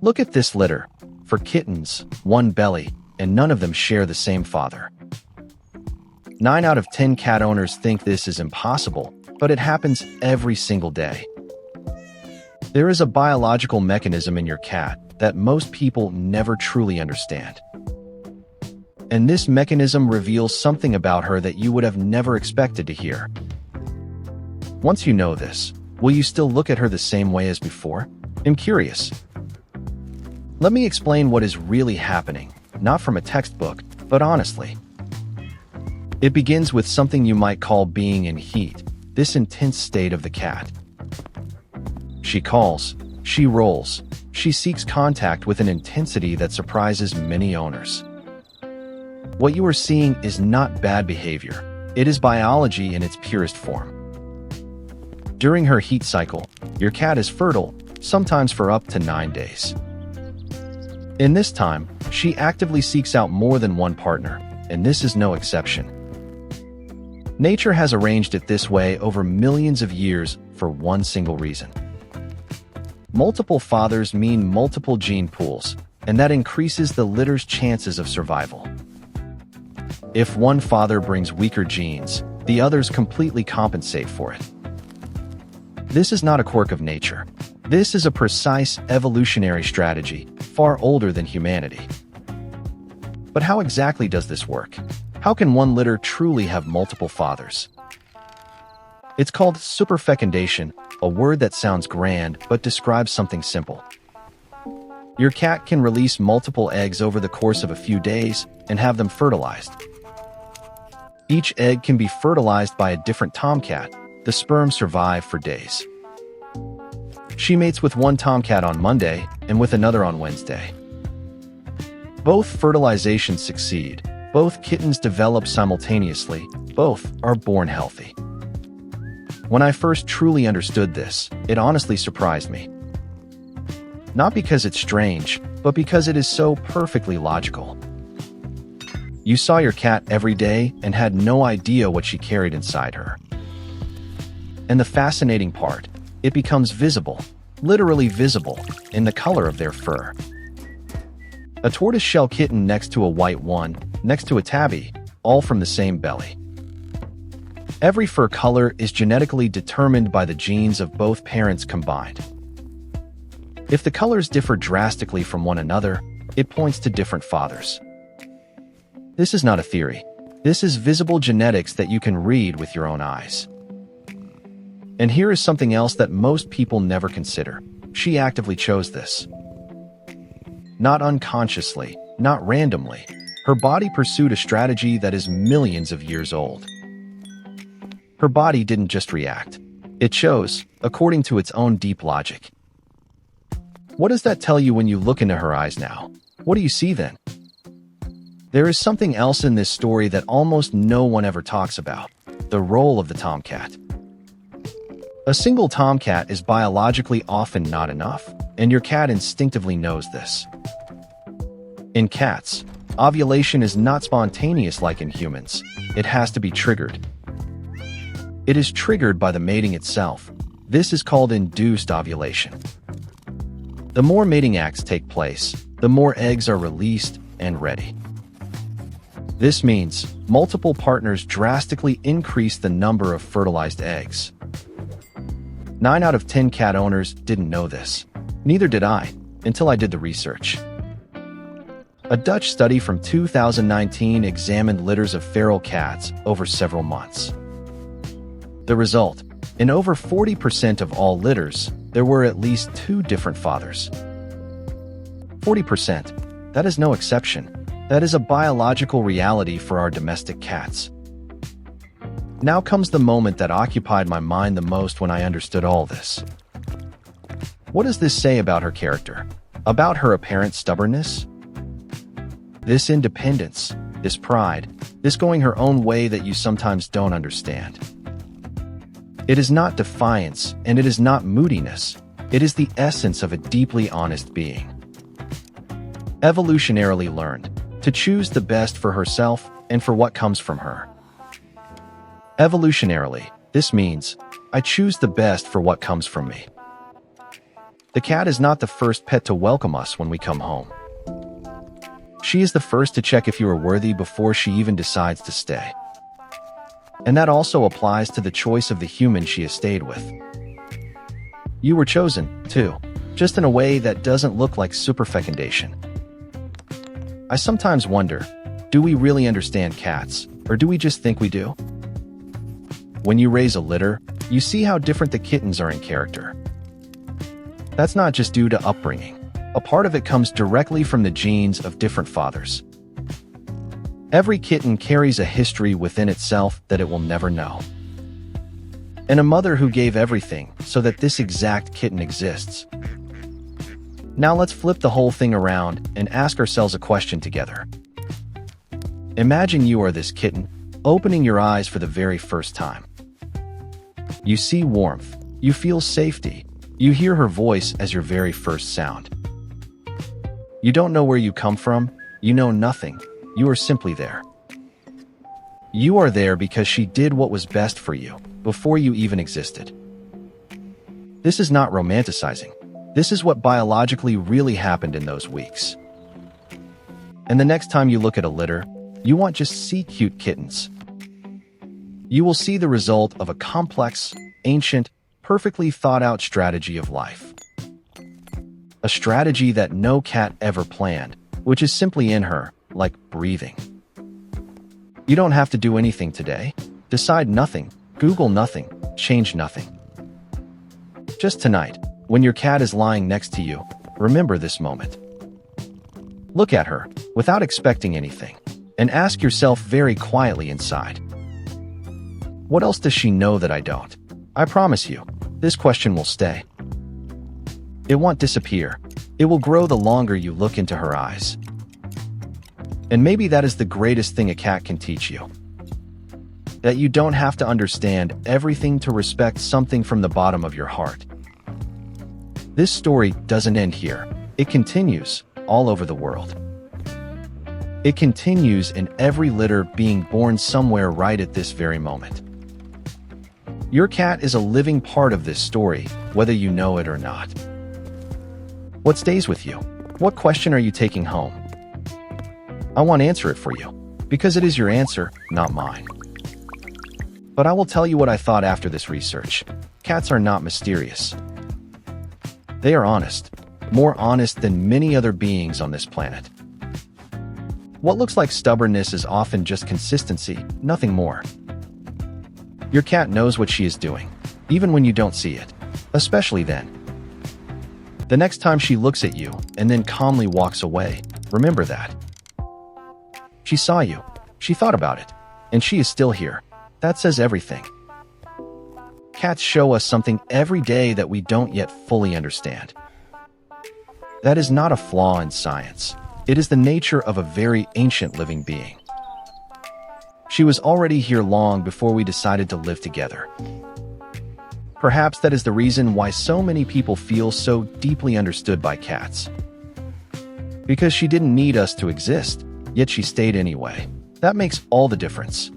Look at this litter. For kittens, one belly, and none of them share the same father. 9 out of 10 cat owners think this is impossible, but it happens every single day. There is a biological mechanism in your cat that most people never truly understand. And this mechanism reveals something about her that you would have never expected to hear. Once you know this, will you still look at her the same way as before? I'm curious. Let me explain what is really happening, not from a textbook, but honestly. It begins with something you might call being in heat, this intense state of the cat. She calls, she rolls, she seeks contact with an intensity that surprises many owners. What you are seeing is not bad behavior, it is biology in its purest form. During her heat cycle, your cat is fertile, sometimes for up to 9 days. In this time, she actively seeks out more than one partner, and this is no exception. Nature has arranged it this way over millions of years for one single reason. Multiple fathers mean multiple gene pools, and that increases the litter's chances of survival. If one father brings weaker genes, the others completely compensate for it. This is not a quirk of nature. This is a precise evolutionary strategy, far older than humanity. But how exactly does this work? How can one litter truly have multiple fathers? It's called superfecundation, a word that sounds grand but describes something simple. Your cat can release multiple eggs over the course of a few days and have them fertilized. Each egg can be fertilized by a different tomcat. The sperm survive for days. She mates with one tomcat on Monday and with another on Wednesday. Both fertilizations succeed. Both kittens develop simultaneously. Both are born healthy. When I first truly understood this, it honestly surprised me. Not because it's strange, but because it is so perfectly logical. You saw your cat every day and had no idea what she carried inside her. And the fascinating part, it becomes visible, literally visible, in the color of their fur. A tortoiseshell kitten next to a white one, next to a tabby, all from the same belly. Every fur color is genetically determined by the genes of both parents combined. If the colors differ drastically from one another, it points to different fathers. This is not a theory. This is visible genetics that you can read with your own eyes. And here is something else that most people never consider. She actively chose this. Not unconsciously, not randomly. Her body pursued a strategy that is millions of years old. Her body didn't just react. It chose, according to its own deep logic. What does that tell you when you look into her eyes now? What do you see then? There is something else in this story that almost no one ever talks about: the role of the tomcat. A single tomcat is biologically often not enough, and your cat instinctively knows this. In cats, ovulation is not spontaneous like in humans. It has to be triggered. It is triggered by the mating itself. This is called induced ovulation. The more mating acts take place, the more eggs are released and ready. This means multiple partners drastically increase the number of fertilized eggs. 9 out of 10 cat owners didn't know this. Neither did I, until I did the research. A Dutch study from 2019 examined litters of feral cats over several months. The result: in over 40% of all litters, there were at least 2 different fathers. 40%. That is no exception. That is a biological reality for our domestic cats. Now comes the moment that occupied my mind the most when I understood all this. What does this say about her character? About her apparent stubbornness? This independence, this pride, this going her own way that you sometimes don't understand. It is not defiance, and it is not moodiness. It is the essence of a deeply honest being. Evolutionarily learned to choose the best for herself and for what comes from her. Evolutionarily, this means, I choose the best for what comes from me. The cat is not the first pet to welcome us when we come home. She is the first to check if you are worthy before she even decides to stay. And that also applies to the choice of the human she has stayed with. You were chosen, too, just in a way that doesn't look like superfecundation. I sometimes wonder, do we really understand cats, or do we just think we do? When you raise a litter, you see how different the kittens are in character. That's not just due to upbringing. A part of it comes directly from the genes of different fathers. Every kitten carries a history within itself that it will never know. And a mother who gave everything so that this exact kitten exists. Now let's flip the whole thing around and ask ourselves a question together. Imagine you are this kitten, opening your eyes for the very first time. You see warmth, you feel safety, you hear her voice as your very first sound. You don't know where you come from, you know nothing, you are simply there. You are there because she did what was best for you, before you even existed. This is not romanticizing. This is what biologically really happened in those weeks. And the next time you look at a litter, you won't just see cute kittens. You will see the result of a complex, ancient, perfectly thought-out strategy of life. A strategy that no cat ever planned, which is simply in her, like breathing. You don't have to do anything today. Decide nothing, Google nothing, change nothing. Just tonight, when your cat is lying next to you, remember this moment. Look at her, without expecting anything, and ask yourself very quietly inside. What else does she know that I don't? I promise you, this question will stay. It won't disappear. It will grow the longer you look into her eyes. And maybe that is the greatest thing a cat can teach you. That you don't have to understand everything to respect something from the bottom of your heart. This story doesn't end here. It continues all over the world. It continues in every litter being born somewhere right at this very moment. Your cat is a living part of this story, whether you know it or not. What stays with you? What question are you taking home? I won't answer it for you, because it is your answer, not mine. But I will tell you what I thought after this research. Cats are not mysterious. They are honest, more honest than many other beings on this planet. What looks like stubbornness is often just consistency, nothing more. Your cat knows what she is doing, even when you don't see it, especially then. The next time she looks at you and then calmly walks away, remember that. She saw you, she thought about it, and she is still here. That says everything. Cats show us something every day that we don't yet fully understand. That is not a flaw in science. It is the nature of a very ancient living being. She was already here long before we decided to live together. Perhaps that is the reason why so many people feel so deeply understood by cats. Because she didn't need us to exist, yet she stayed anyway. That makes all the difference.